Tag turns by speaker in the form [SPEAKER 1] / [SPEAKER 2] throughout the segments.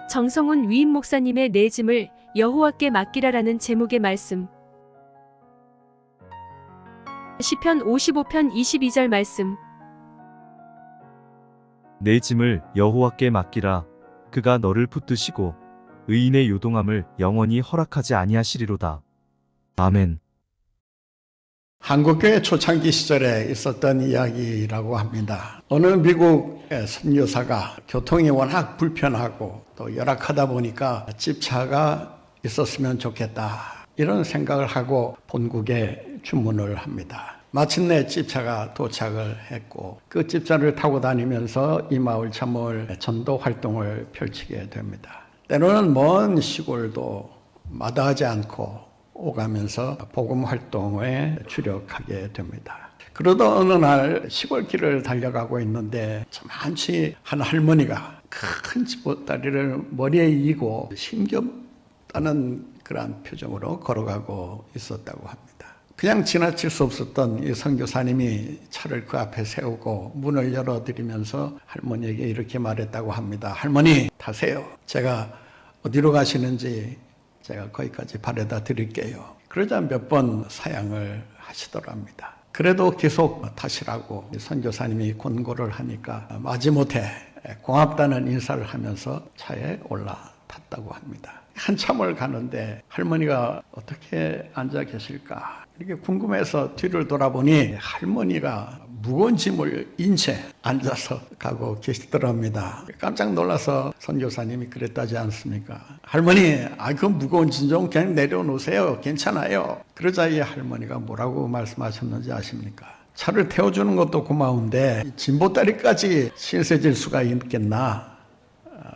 [SPEAKER 1] 정성훈 위임 목사님의 내 짐을 여호와께 맡기라라는 제목의 말씀. 시편 55편 22절 말씀.
[SPEAKER 2] 내 짐을 여호와께 맡기라. 그가 너를 붙드시고 의인의 요동함을 영원히 허락하지 아니하시리로다. 아멘.
[SPEAKER 3] 한국교회 초창기 시절에 있었던 이야기라고 합니다. 어느 미국의 선교사가 교통이 워낙 불편하고 또 열악하다 보니까 집차가 있었으면 좋겠다, 이런 생각을 하고 본국에 주문을 합니다. 마침내 집차가 도착을 했고 그 집차를 타고 다니면서 이 마을 참을 전도 활동을 펼치게 됩니다. 때로는 먼 시골도 마다하지 않고 오가면서 복음 활동에 주력하게 됩니다. 그러다 어느 날 시골길을 달려가고 있는데 저만치 한 할머니가 큰 집보따리를 머리에 이고 힘겹다는 그런 표정으로 걸어가고 있었다고 합니다. 그냥 지나칠 수 없었던 이 선교사님이 차를 그 앞에 세우고 문을 열어드리면서 할머니에게 이렇게 말했다고 합니다. 할머니, 타세요. 제가 어디로 가시는지 제가 거기까지 바래다 드릴게요. 그러자 몇 번 사양을 하시더랍니다. 그래도 계속 타시라고 선교사님이 권고를 하니까 마지못해 고맙다는 인사를 하면서 차에 올라탔다고 합니다. 한참을 가는데 할머니가 어떻게 앉아 계실까 이렇게 궁금해서 뒤를 돌아보니 할머니가 무거운 짐을 인 채 앉아서 가고 계시더랍니다. 깜짝 놀라서 선교사님이 그랬다지 않습니까? 할머니, 그 무거운 짐 좀 그냥 내려놓으세요. 괜찮아요. 그러자 이 할머니가 뭐라고 말씀하셨는지 아십니까? 차를 태워주는 것도 고마운데 짐보따리까지 신세질 수가 있겠나?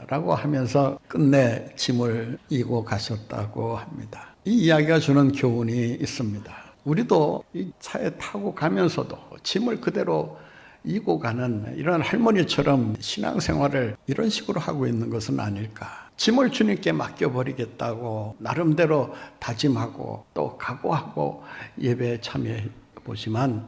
[SPEAKER 3] 라고 하면서 끝내 짐을 이고 가셨다고 합니다. 이 이야기가 주는 교훈이 있습니다. 우리도 이 차에 타고 가면서도 짐을 그대로 이고 가는 이런 할머니처럼 신앙생활을 이런 식으로 하고 있는 것은 아닐까. 짐을 주님께 맡겨버리겠다고 나름대로 다짐하고 또 각오하고 예배에 참여해 보지만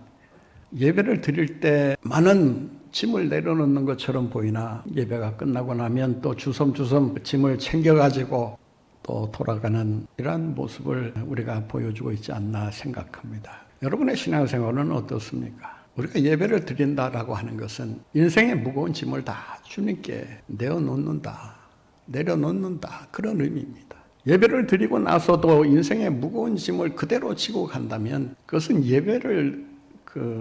[SPEAKER 3] 예배를 드릴 때 많은 짐을 내려놓는 것처럼 보이나 예배가 끝나고 나면 또 주섬주섬 짐을 챙겨가지고 또 돌아가는 이러한 모습을 우리가 보여주고 있지 않나 생각합니다. 여러분의 신앙생활은 어떻습니까? 우리가 예배를 드린다라고 하는 것은 인생의 무거운 짐을 다 주님께 내려놓는다, 그런 의미입니다. 예배를 드리고 나서도 인생의 무거운 짐을 그대로 지고 간다면 그것은 예배를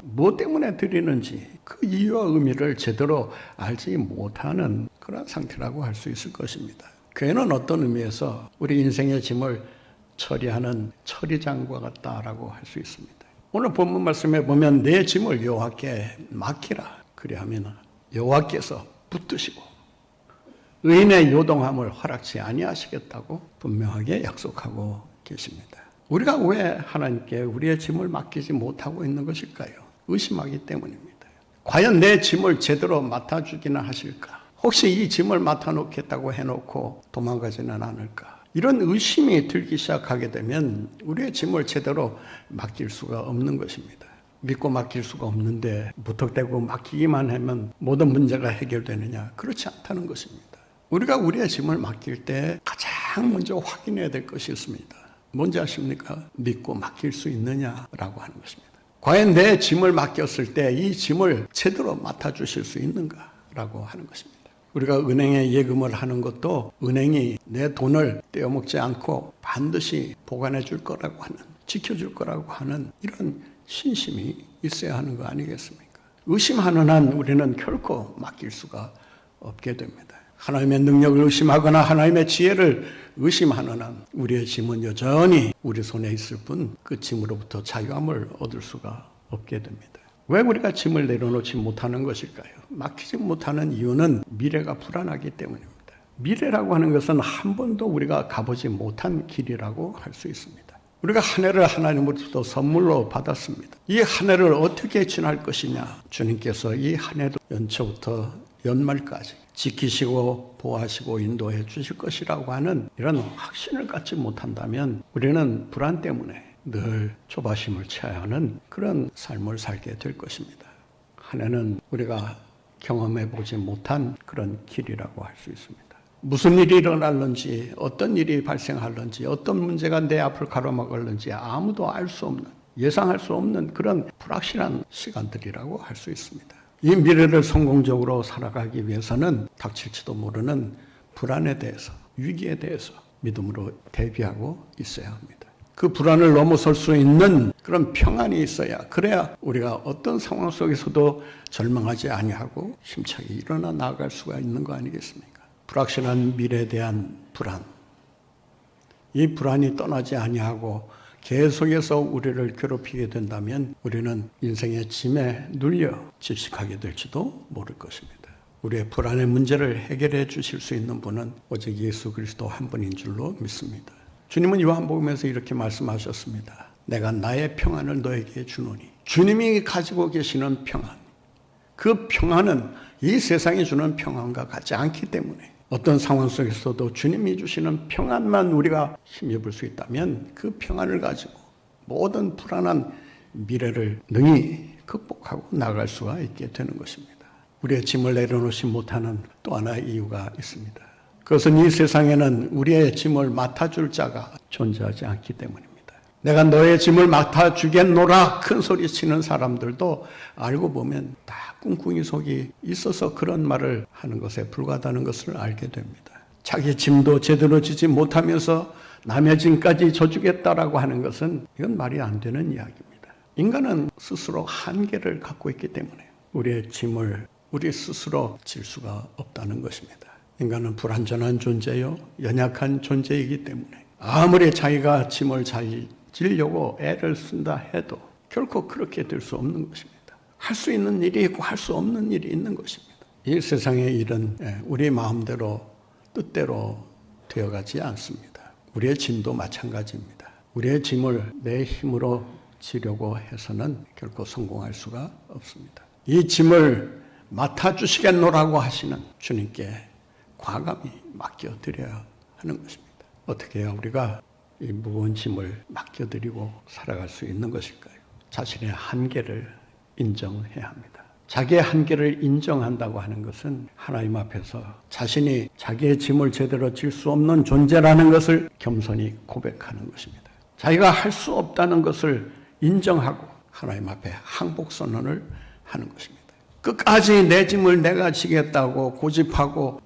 [SPEAKER 3] 무엇 때문에 드리는지 그 이유와 의미를 제대로 알지 못하는 그런 상태라고 할 수 있을 것입니다. 교회는 어떤 의미에서 우리 인생의 짐을 처리하는 처리장과 같다라고 할 수 있습니다. 오늘 본문 말씀에 보면 내 짐을 여호와께 맡기라. 그리하면 여호와께서 붙드시고 의인의 요동함을 허락치 아니하시겠다고 분명하게 약속하고 계십니다. 우리가 왜 하나님께 우리의 짐을 맡기지 못하고 있는 것일까요? 의심하기 때문입니다. 과연 내 짐을 제대로 맡아주기는 하실까? 혹시 이 짐을 맡아놓겠다고 해놓고 도망가지는 않을까? 이런 의심이 들기 시작하게 되면 우리의 짐을 제대로 맡길 수가 없는 것입니다. 믿고 맡길 수가 없는데 무턱대고 맡기기만 하면 모든 문제가 해결되느냐? 그렇지 않다는 것입니다. 우리가 우리의 짐을 맡길 때 가장 먼저 확인해야 될 것이 있습니다. 뭔지 아십니까? 믿고 맡길 수 있느냐라고 하는 것입니다. 과연 내 짐을 맡겼을 때 이 짐을 제대로 맡아주실 수 있는가라고 하는 것입니다. 우리가 은행에 예금을 하는 것도 은행이 내 돈을 떼어먹지 않고 반드시 보관해 줄 거라고 하는, 지켜줄 거라고 하는 이런 신심이 있어야 하는 거 아니겠습니까? 의심하는 한 우리는 결코 맡길 수가 없게 됩니다. 하나님의 능력을 의심하거나 하나님의 지혜를 의심하는 한 우리의 짐은 여전히 우리 손에 있을 뿐 그 짐으로부터 자유함을 얻을 수가 없게 됩니다. 왜 우리가 짐을 내려놓지 못하는 것일까요? 맡기지 못하는 이유는 미래가 불안하기 때문입니다. 미래라고 하는 것은 한 번도 우리가 가보지 못한 길이라고 할 수 있습니다. 우리가 한 해를 하나님으로부터 선물로 받았습니다. 이 한 해를 어떻게 지날 것이냐? 주님께서 이 한 해도 연초부터 연말까지 지키시고 보호하시고 인도해 주실 것이라고 하는 이런 확신을 갖지 못한다면 우리는 불안 때문에 늘 조바심을 취해야 하는 그런 삶을 살게 될 것입니다. 한 해는 우리가 경험해 보지 못한 그런 길이라고 할 수 있습니다. 무슨 일이 일어날는지, 어떤 일이 발생할는지, 어떤 문제가 내 앞을 가로막을는지 아무도 알 수 없는, 예상할 수 없는 그런 불확실한 시간들이라고 할 수 있습니다. 이 미래를 성공적으로 살아가기 위해서는 닥칠지도 모르는 불안에 대해서, 위기에 대해서 믿음으로 대비하고 있어야 합니다. 그 불안을 넘어설 수 있는 그런 평안이 있어야, 그래야 우리가 어떤 상황 속에서도 절망하지 아니하고 힘차게 일어나 나아갈 수가 있는 거 아니겠습니까? 불확실한 미래에 대한 불안, 이 불안이 떠나지 아니하고 계속해서 우리를 괴롭히게 된다면 우리는 인생의 짐에 눌려 질식하게 될지도 모를 것입니다. 우리의 불안의 문제를 해결해 주실 수 있는 분은 오직 예수 그리스도 한 분인 줄로 믿습니다. 주님은 요한복음에서 이렇게 말씀하셨습니다. 내가 나의 평안을 너에게 주노니. 주님이 가지고 계시는 평안, 그 평안은 이 세상이 주는 평안과 같지 않기 때문에 어떤 상황 속에서도 주님이 주시는 평안만 우리가 힘입을 수 있다면 그 평안을 가지고 모든 불안한 미래를 능히 극복하고 나아갈 수가 있게 되는 것입니다. 우리의 짐을 내려놓지 못하는 또 하나의 이유가 있습니다. 그것은 이 세상에는 우리의 짐을 맡아줄 자가 존재하지 않기 때문입니다. 내가 너의 짐을 맡아주겠노라 큰 소리 치는 사람들도 알고 보면 다 꿍꿍이 속이 있어서 그런 말을 하는 것에 불과하다는 것을 알게 됩니다. 자기 짐도 제대로 지지 못하면서 남의 짐까지 져주겠다라고 하는 것은 이건 말이 안 되는 이야기입니다. 인간은 스스로 한계를 갖고 있기 때문에 우리의 짐을 우리 스스로 질 수가 없다는 것입니다. 인간은 불완전한 존재요, 연약한 존재이기 때문에 아무리 자기가 짐을 잘 지려고 애를 쓴다 해도 결코 그렇게 될 수 없는 것입니다. 할 수 있는 일이 있고 할 수 없는 일이 있는 것입니다. 이 세상의 일은 우리 마음대로 뜻대로 되어가지 않습니다. 우리의 짐도 마찬가지입니다. 우리의 짐을 내 힘으로 지려고 해서는 결코 성공할 수가 없습니다. 이 짐을 맡아주시겠노라고 하시는 주님께 과감히 맡겨드려야 하는 것입니다. 어떻게 해야 우리가 이 무거운 짐을 맡겨드리고 살아갈 수 있는 것일까요? 자신의 한계를 인정해야 합니다. 자기의 한계를 인정한다고 하는 것은 하나님 앞에서 자신이 자기의 짐을 제대로 질 수 없는 존재라는 것을 겸손히 고백하는 것입니다. 자기가 할 수 없다는 것을 인정하고 하나님 앞에 항복 선언을 하는 것입니다. 끝까지 내 짐을 내가 지겠다고 고집하고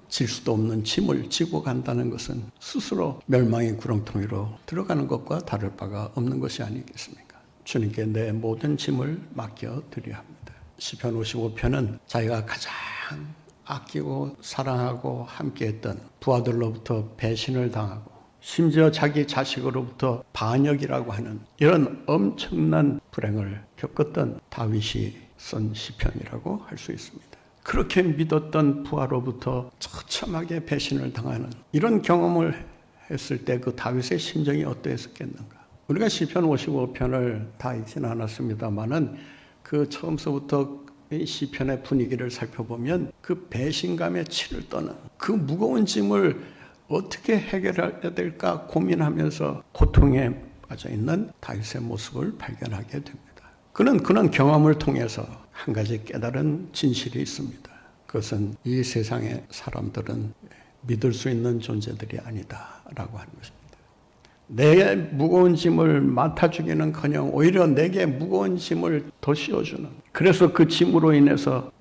[SPEAKER 3] 질 수도 없는 짐을 지고 간다는 것은 스스로 멸망의 구렁텅이로 들어가는 것과 다를 바가 없는 것이 아니겠습니까? 주님께 내 모든 짐을 맡겨드려야 합니다. 시편 55편은 자기가 가장 아끼고 사랑하고 함께했던 부하들로부터 배신을 당하고 심지어 자기 자식으로부터 반역이라고 하는 이런 엄청난 불행을 겪었던 다윗이 쓴 시편이라고 할 수 있습니다. 그렇게 믿었던 부하로부터 처참하게 배신을 당하는 이런 경험을 했을 때 그 다윗의 심정이 어떠했었겠는가? 우리가 시편 55편을 다 읽지는 않았습니다만은 그 처음서부터 이 시편의 분위기를 살펴보면 그 배신감에 치를 떠는 그 무거운 짐을 어떻게 해결해야 될까 고민하면서 고통에 빠져 있는 다윗의 모습을 발견하게 됩니다. 그는 그런 경험을 통해서 한 가지 깨달은 진실이 있습니다. 그것은 이 세상의 사람들은 믿을 수 있는 존재들이 아니다라고 하는 것입니다. 내 무거운 짐을 맡아주기는커녕 오히려 내게 무거운 짐을 더 씌워주는, 그래서 그 짐으로 인해서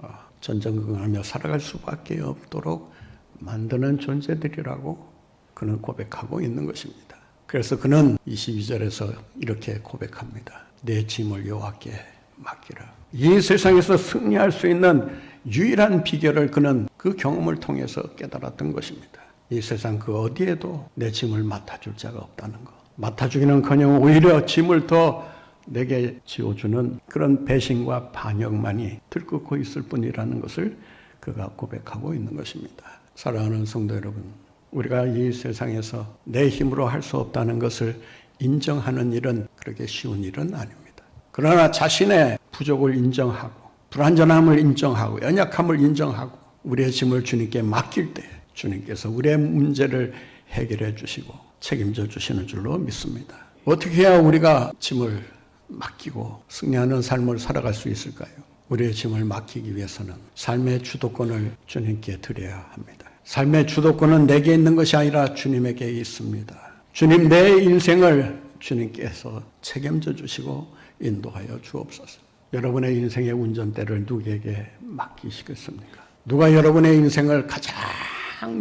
[SPEAKER 3] 전전긍긍하며 살아갈 수밖에 없도록 만드는 존재들이라고 그는 고백하고 있는 것입니다. 그래서 그는 22절에서 이렇게 고백합니다. 내 짐을 여호와께 맡기라. 이 세상에서 승리할 수 있는 유일한 비결을 그는 그 경험을 통해서 깨달았던 것입니다. 이 세상 그 어디에도 내 짐을 맡아줄 자가 없다는 것. 맡아주기는커녕 오히려 짐을 더 내게 지어주는 그런 배신과 반역만이 들끓고 있을 뿐이라는 것을 그가 고백하고 있는 것입니다. 사랑하는 성도 여러분, 우리가 이 세상에서 내 힘으로 할 수 없다는 것을 인정하는 일은 그렇게 쉬운 일은 아닙니다. 그러나 자신의 부족을 인정하고 불완전함을 인정하고 연약함을 인정하고 우리의 짐을 주님께 맡길 때 주님께서 우리의 문제를 해결해 주시고 책임져 주시는 줄로 믿습니다. 어떻게 해야 우리가 짐을 맡기고 승리하는 삶을 살아갈 수 있을까요? 우리의 짐을 맡기기 위해서는 삶의 주도권을 주님께 드려야 합니다. 삶의 주도권은 내게 있는 것이 아니라 주님에게 있습니다. 주님, 내 인생을 주님께서 책임져 주시고 인도하여 주옵소서. 여러분의 인생의 운전대를 누구에게 맡기시겠습니까? 누가 여러분의 인생을 가장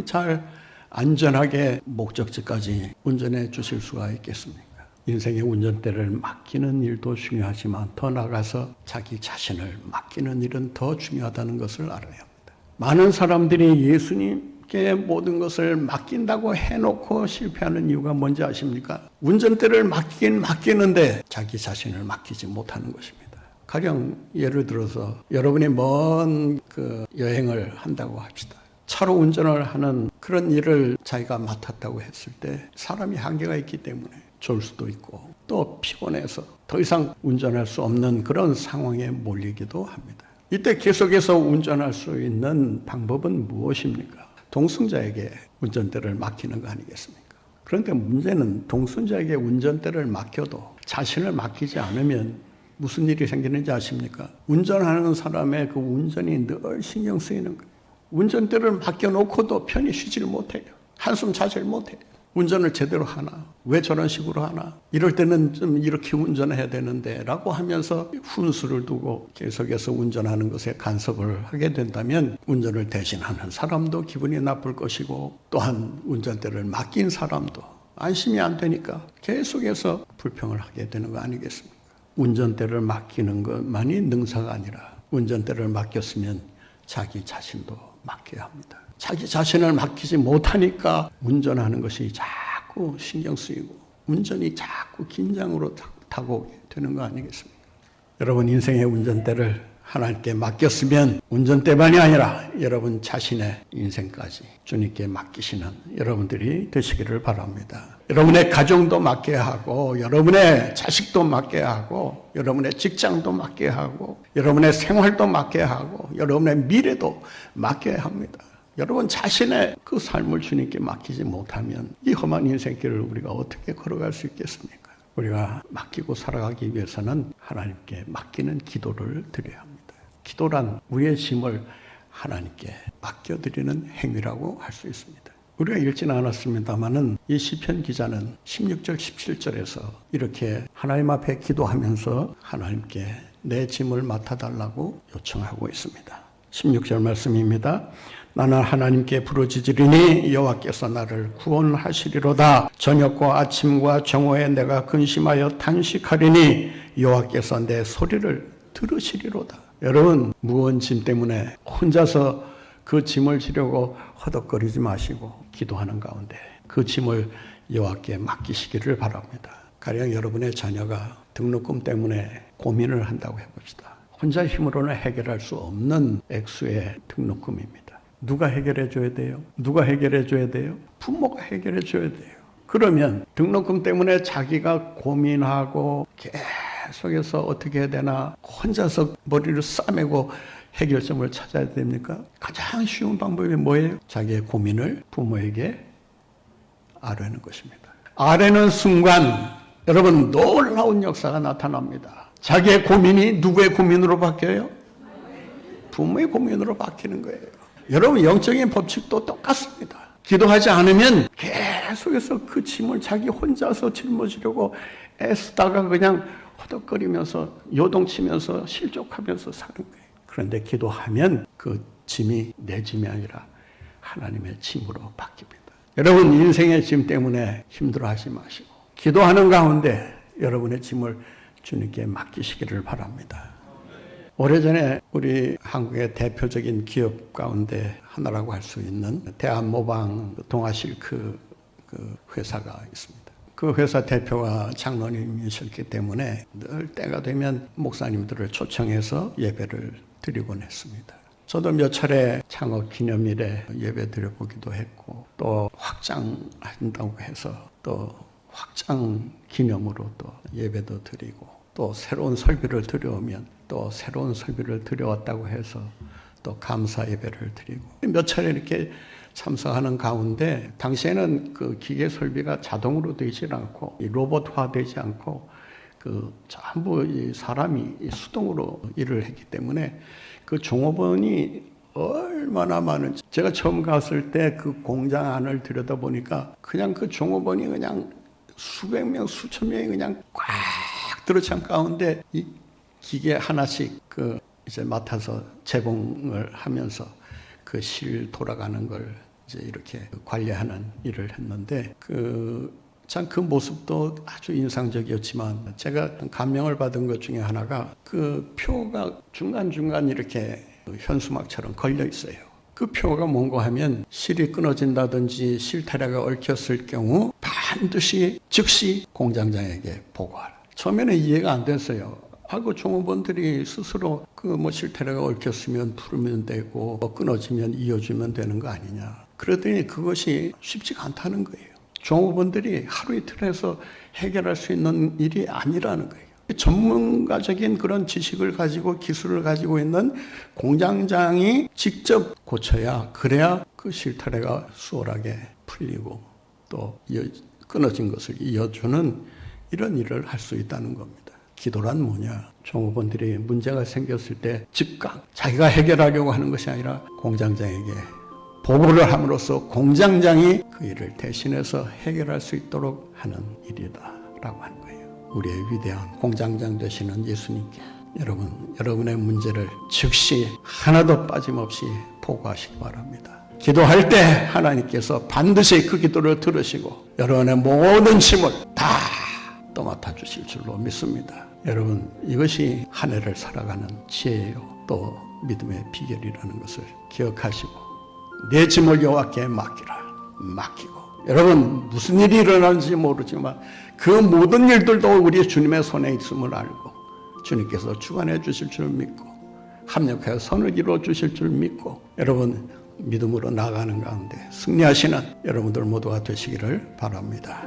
[SPEAKER 3] 잘 안전하게 목적지까지 운전해 주실 수가 있겠습니까? 인생의 운전대를 맡기는 일도 중요하지만 더 나아가서 자기 자신을 맡기는 일은 더 중요하다는 것을 알아야 합니다. 많은 사람들이 예수님께 모든 것을 맡긴다고 해놓고 실패하는 이유가 뭔지 아십니까? 운전대를 맡기긴 맡기는데 자기 자신을 맡기지 못하는 것입니다. 가령 예를 들어서 여러분이 먼 여행을 한다고 합시다. 차로 운전을 하는 그런 일을 자기가 맡았다고 했을 때 사람이 한계가 있기 때문에 졸 수도 있고 또 피곤해서 더 이상 운전할 수 없는 그런 상황에 몰리기도 합니다. 이때 계속해서 운전할 수 있는 방법은 무엇입니까? 동승자에게 운전대를 맡기는 거 아니겠습니까? 그런데 문제는 동승자에게 운전대를 맡겨도 자신을 맡기지 않으면 무슨 일이 생기는지 아십니까? 운전하는 사람의 그 운전이 늘 신경 쓰이는 거예요. 운전대를 맡겨놓고도 편히 쉬지를 못해요. 한숨 자질 못해요. 운전을 제대로 하나? 왜 저런 식으로 하나? 이럴 때는 좀 이렇게 운전해야 되는데 라고 하면서 훈수를 두고 계속해서 운전하는 것에 간섭을 하게 된다면 운전을 대신하는 사람도 기분이 나쁠 것이고 또한 운전대를 맡긴 사람도 안심이 안 되니까 계속해서 불평을 하게 되는 거 아니겠습니까? 운전대를 맡기는 것만이 능사가 아니라 운전대를 맡겼으면 자기 자신도 맡겨야 합니다. 자기 자신을 맡기지 못하니까 운전하는 것이 자꾸 신경 쓰이고 운전이 자꾸 긴장으로 다가오게 되는 거 아니겠습니까? 여러분 인생의 운전대를 하나님께 맡겼으면 운전대만이 아니라 여러분 자신의 인생까지 주님께 맡기시는 여러분들이 되시기를 바랍니다. 여러분의 가정도 맡겨야 하고 여러분의 자식도 맡겨야 하고 여러분의 직장도 맡겨야 하고 여러분의 생활도 맡겨야 하고 여러분의 미래도 맡겨야 합니다. 여러분 자신의 그 삶을 주님께 맡기지 못하면 이 험한 인생길을 우리가 어떻게 걸어갈 수 있겠습니까? 우리가 맡기고 살아가기 위해서는 하나님께 맡기는 기도를 드려야 합니다. 기도란 우리의 짐을 하나님께 맡겨드리는 행위라고 할 수 있습니다. 우리가 읽지는 않았습니다마는 이 시편 기자는 16절 17절에서 이렇게 하나님 앞에 기도하면서 하나님께 내 짐을 맡아달라고 요청하고 있습니다. 16절 말씀입니다. 나는 하나님께 부르짖으리니 여호와께서 나를 구원하시리로다. 저녁과 아침과 정오에 내가 근심하여 탄식하리니 여호와께서 내 소리를 들으시리로다. 여러분 무거운 짐 때문에 혼자서 그 짐을 지려고 허덕거리지 마시고 기도하는 가운데 그 짐을 여호와께 맡기시기를 바랍니다. 가령 여러분의 자녀가 등록금 때문에 고민을 한다고 해봅시다. 혼자 힘으로는 해결할 수 없는 액수의 등록금입니다. 누가 해결해 줘야 돼요? 누가 해결해 줘야 돼요? 부모가 해결해 줘야 돼요. 그러면 등록금 때문에 자기가 고민하고 계속해서 어떻게 해야 되나 혼자서 머리를 싸매고 해결점을 찾아야 됩니까? 가장 쉬운 방법이 뭐예요? 자기의 고민을 부모에게 아뢰는 것입니다. 아뢰는 순간 여러분 놀라운 역사가 나타납니다. 자기의 고민이 누구의 고민으로 바뀌어요? 부모의 고민으로 바뀌는 거예요. 여러분 영적인 법칙도 똑같습니다. 기도하지 않으면 계속해서 그 짐을 자기 혼자서 짊어지려고 애쓰다가 그냥 허덕거리면서 요동치면서 실족하면서 사는 거예요. 그런데 기도하면 그 짐이 내 짐이 아니라 하나님의 짐으로 바뀝니다. 여러분 인생의 짐 때문에 힘들어하지 마시고 기도하는 가운데 여러분의 짐을 주님께 맡기시기를 바랍니다. 오래전에 우리 한국의 대표적인 기업 가운데 하나라고 할 수 있는 대한모방 동아실크 그 회사가 있습니다. 그 회사 대표가 장로님이셨기 때문에 늘 때가 되면 목사님들을 초청해서 예배를 드리곤 했습니다. 저도 몇 차례 창업 기념일에 예배 드려보기도 했고 또 확장한다고 해서 또 확장 기념으로 또 예배도 드리고 또 새로운 설교를 드려오면 또 새로운 설교를 드려왔다고 해서 또 감사 예배를 드리고 몇 차례 이렇게 참석하는 가운데 당시에는 그 기계 설비가 자동으로 되지 않고 로봇화 되지 않고 그 전부 이 사람이 수동으로 일을 했기 때문에 그 종업원이 얼마나 많은지. 제가 처음 갔을 때 그 공장 안을 들여다보니까 그냥 그 종업원이 그냥 수백 명, 수천 명이 그냥 꽉 들어찬 가운데 이 기계 하나씩 그 이제 맡아서 재봉을 하면서 그 실 돌아가는 걸 이제 이렇게 관리하는 일을 했는데 참 그 모습도 아주 인상적이었지만 제가 감명을 받은 것 중에 하나가 그 표가 중간중간 이렇게 현수막처럼 걸려 있어요. 그 표가 뭔가 하면 실이 끊어진다든지 실타래가 얽혔을 경우 반드시 즉시 공장장에게 보고하라. 처음에는 이해가 안 됐어요. 그 종업원들이 스스로 그 실타래가 얽혔으면 풀면 되고 끊어지면 이어주면 되는 거 아니냐. 그러더니 그것이 쉽지가 않다는 거예요. 종업원들이 하루 이틀 해서 해결할 수 있는 일이 아니라는 거예요. 전문가적인 그런 지식을 가지고 기술을 가지고 있는 공장장이 직접 고쳐야 그래야 그 실타래가 수월하게 풀리고 또 끊어진 것을 이어주는 이런 일을 할 수 있다는 겁니다. 기도란 뭐냐? 종업원들이 문제가 생겼을 때 즉각 자기가 해결하려고 하는 것이 아니라 공장장에게 보고를 함으로써 공장장이 그 일을 대신해서 해결할 수 있도록 하는 일이다라고 하는 거예요. 우리의 위대한 공장장 되시는 예수님께 여러분의 문제를 즉시 하나도 빠짐없이 보고하시기 바랍니다. 기도할 때 하나님께서 반드시 그 기도를 들으시고 여러분의 모든 짐을 다 떠맡아 주실 줄로 믿습니다. 여러분, 이것이 한 해를 살아가는 지혜예요. 또 믿음의 비결이라는 것을 기억하시고 내 짐을 여호와께 맡기고 여러분, 무슨 일이 일어나는지 모르지만 그 모든 일들도 우리 주님의 손에 있음을 알고 주님께서 주관해 주실 줄 믿고 합력하여 선을 이루어 주실 줄 믿고 여러분 믿음으로 나아가는 가운데 승리하시는 여러분들 모두가 되시기를 바랍니다.